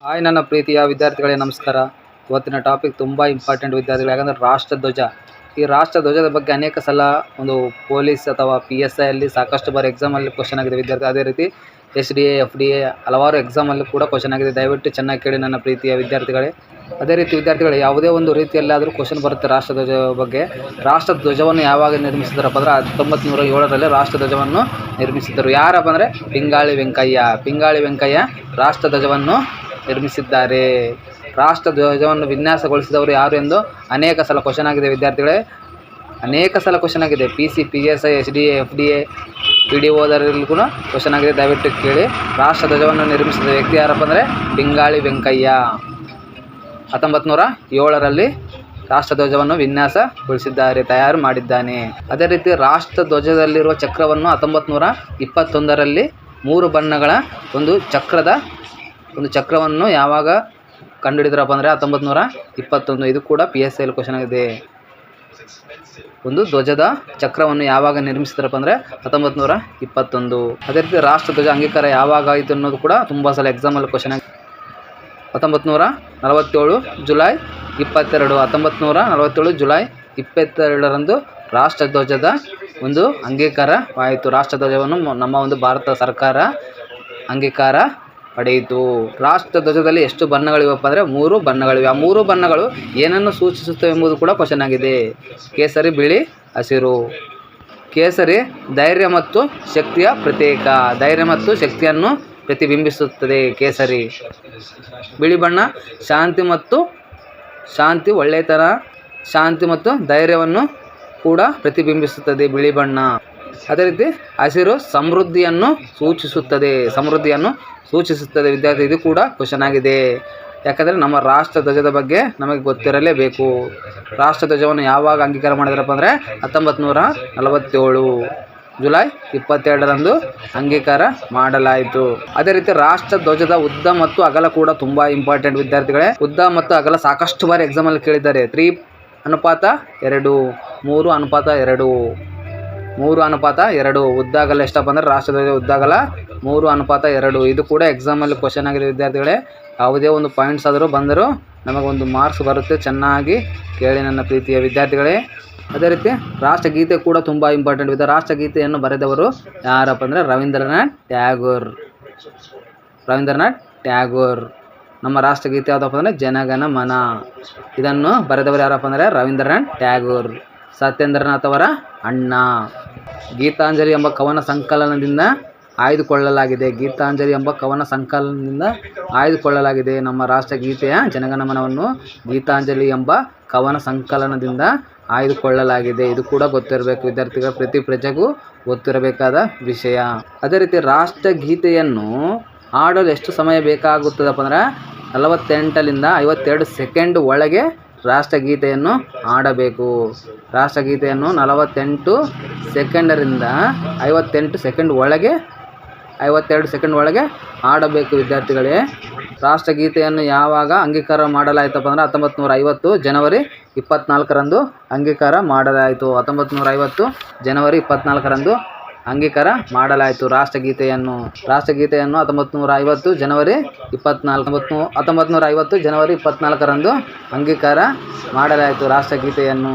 Hi ನನ್ನ ಪ್ರೀತಿಯ ವಿದ್ಯಾರ್ಥಿಗಳೇ ನಮಸ್ಕಾರ. ಇವತ್ತಿನ ಟಾಪಿಕ್ ತುಂಬ ಇಂಪಾರ್ಟೆಂಟ್ ವಿದ್ಯಾರ್ಥಿಗಳು. ಯಾಕಂದರೆ ರಾಷ್ಟ್ರಧ್ವಜ. ಈ ರಾಷ್ಟ್ರಧ್ವಜದ ಬಗ್ಗೆ ಅನೇಕ ಸಲ ಒಂದು ಪೊಲೀಸ್ ಅಥವಾ PSI ಅಲ್ಲಿ ಸಾಕಷ್ಟು ಬಾರಿ ಎಕ್ಸಾಮಲ್ಲಿ ಕ್ವಶನ್ ಆಗಿದೆ ವಿದ್ಯಾರ್ಥಿ. ಅದೇ ರೀತಿ SDA FDA ಹಲವಾರು ಎಕ್ಸಾಮಲ್ಲಿ ಕೂಡ ಕ್ವಶನ್ ಆಗಿದೆ. ದಯವಿಟ್ಟು ಚೆನ್ನಾಗಿ ಕೇಳಿ ನನ್ನ ಪ್ರೀತಿಯ ವಿದ್ಯಾರ್ಥಿಗಳೇ. ಅದೇ ರೀತಿ ವಿದ್ಯಾರ್ಥಿಗಳು, ಯಾವುದೇ ಒಂದು ರೀತಿಯಲ್ಲಾದರೂ ಕ್ವಶನ್ ಬರುತ್ತೆ ರಾಷ್ಟ್ರಧ್ವಜ ಬಗ್ಗೆ. ರಾಷ್ಟ್ರಧ್ವಜವನ್ನು ಯಾವಾಗ ನಿರ್ಮಿಸಿದ್ರಪ್ಪ ಅಂದರೆ 1907ರಲ್ಲಿ ರಾಷ್ಟ್ರಧ್ವಜವನ್ನು ನಿರ್ಮಿಸಿದ್ದರು. ಯಾರಪ್ಪ ಅಂದರೆ ಪಿಂಗಾಳಿ ವೆಂಕಯ್ಯ ರಾಷ್ಟ್ರಧ್ವಜವನ್ನು ನಿರ್ಮಿಸಿದ್ದಾರೆ. ರಾಷ್ಟ್ರಧ್ವಜವನ್ನು ವಿನ್ಯಾಸಗೊಳಿಸಿದವರು ಯಾರು ಎಂದು ಅನೇಕ ಸಲ ಕ್ವಶನ್ ಆಗಿದೆ ವಿದ್ಯಾರ್ಥಿಗಳೇ. ಅನೇಕ ಸಲ ಕ್ವಶನ್ ಆಗಿದೆ. PC PSI SDA FDA PDOದರಲ್ಲಿ ಕೂಡ ಕ್ವಶನ್ ಆಗಿದೆ. ದಯವಿಟ್ಟು ಕೇಳಿ. ರಾಷ್ಟ್ರಧ್ವಜವನ್ನು ನಿರ್ಮಿಸಿದ ವ್ಯಕ್ತಿ ಯಾರಪ್ಪ ಅಂದರೆ ಪಿಂಗಾಳಿ ವೆಂಕಯ್ಯ. 1907ರಲ್ಲಿ ರಾಷ್ಟ್ರಧ್ವಜವನ್ನು ವಿನ್ಯಾಸಗೊಳಿಸಿದ್ದಾರೆ, ತಯಾರು ಮಾಡಿದ್ದಾನೆ. ಅದೇ ರೀತಿ ರಾಷ್ಟ್ರಧ್ವಜದಲ್ಲಿರುವ ಚಕ್ರವನ್ನು 1921ರಲ್ಲಿ 3 ಬಣ್ಣಗಳ ಒಂದು ಚಕ್ರವನ್ನು ಯಾವಾಗ ಕಂಡುಹಿಡಿದ್ರಪ್ಪ ಅಂದರೆ 1921. ಇದು ಕೂಡ PSI ಕ್ವಶನ್ ಆಗಿದೆ. ಒಂದು ಧ್ವಜದ ಚಕ್ರವನ್ನು ಯಾವಾಗ ನಿರ್ಮಿಸಿದ್ರಪ್ಪ ಅಂದರೆ 1921. ಅದೇ ರೀತಿ ರಾಷ್ಟ್ರಧ್ವಜ ಅಂಗೀಕಾರ ಯಾವಾಗ ಆಯಿತು ಅನ್ನೋದು ಕೂಡ ತುಂಬ ಸಲ ಎಕ್ಸಾಮಲ್ಲಿ ಕ್ವಶನ್ ಆಗಿದೆ. 1947 ಜುಲೈ 22. 1947 ಜುಲೈ 22ರಂದು ರಾಷ್ಟ್ರಧ್ವಜದ ಒಂದು ಅಂಗೀಕಾರವಾಯಿತು. ರಾಷ್ಟ್ರಧ್ವಜವನ್ನು ನಮ್ಮ ಒಂದು ಭಾರತ ಸರ್ಕಾರ ಅಂಗೀಕಾರ ಪಡೆಯಿತು. ರಾಷ್ಟ್ರಧ್ವಜದಲ್ಲಿ ಎಷ್ಟು ಬಣ್ಣಗಳಿವಪ್ಪ ಅಂದರೆ 3 ಬಣ್ಣಗಳಿವೆ. ಆ 3 ಬಣ್ಣಗಳು ಏನನ್ನು ಸೂಚಿಸುತ್ತವೆ ಎಂಬುದು ಕೂಡ ಕ್ವಶನ್ ಆಗಿದೆ. ಕೇಸರಿ, ಬಿಳಿ, ಹಸಿರು. ಕೇಸರಿ ಧೈರ್ಯ ಮತ್ತು ಶಕ್ತಿಯ ಪ್ರತೀಕ. ಧೈರ್ಯ ಮತ್ತು ಶಕ್ತಿಯನ್ನು ಪ್ರತಿಬಿಂಬಿಸುತ್ತದೆ ಕೇಸರಿ. ಬಿಳಿ ಬಣ್ಣ ಶಾಂತಿ, ಒಳ್ಳೆಯತನ, ಶಾಂತಿ ಮತ್ತು ಧೈರ್ಯವನ್ನು ಕೂಡ ಪ್ರತಿಬಿಂಬಿಸುತ್ತದೆ ಬಿಳಿ ಬಣ್ಣ. ಅದೇ ರೀತಿ ಹಸಿರು ಸಮೃದ್ಧಿಯನ್ನು ಸೂಚಿಸುತ್ತದೆ ವಿದ್ಯಾರ್ಥಿ. ಇದು ಕೂಡ ಕ್ವಶನ್ ಆಗಿದೆ. ಯಾಕಂದರೆ ನಮ್ಮ ರಾಷ್ಟ್ರಧ್ವಜದ ಬಗ್ಗೆ ನಮಗೆ ಗೊತ್ತಿರಲೇಬೇಕು. ರಾಷ್ಟ್ರಧ್ವಜವನ್ನು ಯಾವಾಗ ಅಂಗೀಕಾರ ಮಾಡಿದ್ರಪ್ಪ ಅಂದರೆ 1947 ಜುಲೈ 22ರಂದು ಅಂಗೀಕಾರ ಮಾಡಲಾಯಿತು. ಅದೇ ರೀತಿ ರಾಷ್ಟ್ರಧ್ವಜದ ಉದ್ದ ಮತ್ತು ಅಗಲ ಕೂಡ ತುಂಬ ಇಂಪಾರ್ಟೆಂಟ್ ವಿದ್ಯಾರ್ಥಿಗಳೇ. ಉದ್ದ ಮತ್ತು ಅಗಲ ಸಾಕಷ್ಟು ಬಾರಿ ಎಕ್ಸಾಮಲ್ಲಿ ಕೇಳಿದ್ದಾರೆ. 3:2, 3:2 ಉದ್ದ ಅಗಲ ಎಷ್ಟಪ್ಪ ಅಂದರೆ ರಾಷ್ಟ್ರಧ್ವಜ ಉದ್ದ ಅಗಲ 3:2. ಇದು ಕೂಡ ಎಕ್ಸಾಮಲ್ಲಿ ಕ್ವಶನ್ ಆಗಿದೆ ವಿದ್ಯಾರ್ಥಿಗಳೇ. ಯಾವುದೇ ಒಂದು ಪಾಯಿಂಟ್ಸ್ ಆದರೂ ಬಂದರೂ ನಮಗೊಂದು ಮಾರ್ಕ್ಸ್ ಬರುತ್ತೆ. ಚೆನ್ನಾಗಿ ಕೇಳಿ ನನ್ನ ಪ್ರೀತಿಯ ವಿದ್ಯಾರ್ಥಿಗಳೇ. ಅದೇ ರೀತಿ ರಾಷ್ಟ್ರಗೀತೆ ಕೂಡ ತುಂಬ ಇಂಪಾರ್ಟೆಂಟ್ ಇದೆ. ರಾಷ್ಟ್ರಗೀತೆಯನ್ನು ಬರೆದವರು ಯಾರಪ್ಪ ಅಂದರೆ ರವೀಂದ್ರನಾಥ್ ಟ್ಯಾಗೋರ್. ನಮ್ಮ ರಾಷ್ಟ್ರಗೀತೆ ಯಾವುದಪ್ಪ ಅಂದರೆ ಜನಗಣ ಮನ. ಇದನ್ನು ಬರೆದವರು ಯಾರಪ್ಪ ಅಂದರೆ ರವೀಂದ್ರನಾಥ್ ಟ್ಯಾಗೋರ್, ಸತ್ಯೇಂದ್ರನಾಥ್ ಅವರ ಅಣ್ಣ. ಗೀತಾಂಜಲಿ ಎಂಬ ಕವನ ಸಂಕಲನದಿಂದ ಆಯ್ದುಕೊಳ್ಳಲಾಗಿದೆ. ನಮ್ಮ ರಾಷ್ಟ್ರಗೀತೆಯ ಜನಗಣಮನವನ್ನು ಗೀತಾಂಜಲಿ ಎಂಬ ಕವನ ಸಂಕಲನದಿಂದ ಆಯ್ದುಕೊಳ್ಳಲಾಗಿದೆ. ಇದು ಕೂಡ ಗೊತ್ತಿರಬೇಕು ವಿದ್ಯಾರ್ಥಿಗಳ. ಪ್ರತಿ ಪ್ರಜೆಗೂ ಗೊತ್ತಿರಬೇಕಾದ ವಿಷಯ. ಅದೇ ರೀತಿ ರಾಷ್ಟ್ರಗೀತೆಯನ್ನು ಹಾಡಲು ಎಷ್ಟು ಸಮಯ ಬೇಕಾಗುತ್ತದಪ್ಪ ಅಂದರೆ 48ರಿಂದ 52 ಸೆಕೆಂಡ್ ಒಳಗೆ ರಾಷ್ಟ್ರಗೀತೆಯನ್ನು ಹಾಡಬೇಕು. ರಾಷ್ಟ್ರಗೀತೆಯನ್ನು 48 ಸೆಕೆಂಡರಿಂದ 52 ಸೆಕೆಂಡ್ ಒಳಗೆ ಹಾಡಬೇಕು ವಿದ್ಯಾರ್ಥಿಗಳೇ. ರಾಷ್ಟ್ರಗೀತೆಯನ್ನು ಯಾವಾಗ ಅಂಗೀಕಾರ ಮಾಡಲಾಯಿತಪ್ಪ ಅಂದರೆ 1950 ಜನವರಿ 24ರಂದು ಅಂಗೀಕಾರ ಮಾಡಲಾಯಿತು. 1950 ಜನವರಿ 24ರಂದು ಅಂಗೀಕಾರ ಮಾಡಲಾಯಿತು ರಾಷ್ಟ್ರಗೀತೆಯನ್ನು. 1950 ಜನವರಿ 24ರಂದು ಅಂಗೀಕಾರ ಮಾಡಲಾಯಿತು ರಾಷ್ಟ್ರಗೀತೆಯನ್ನು.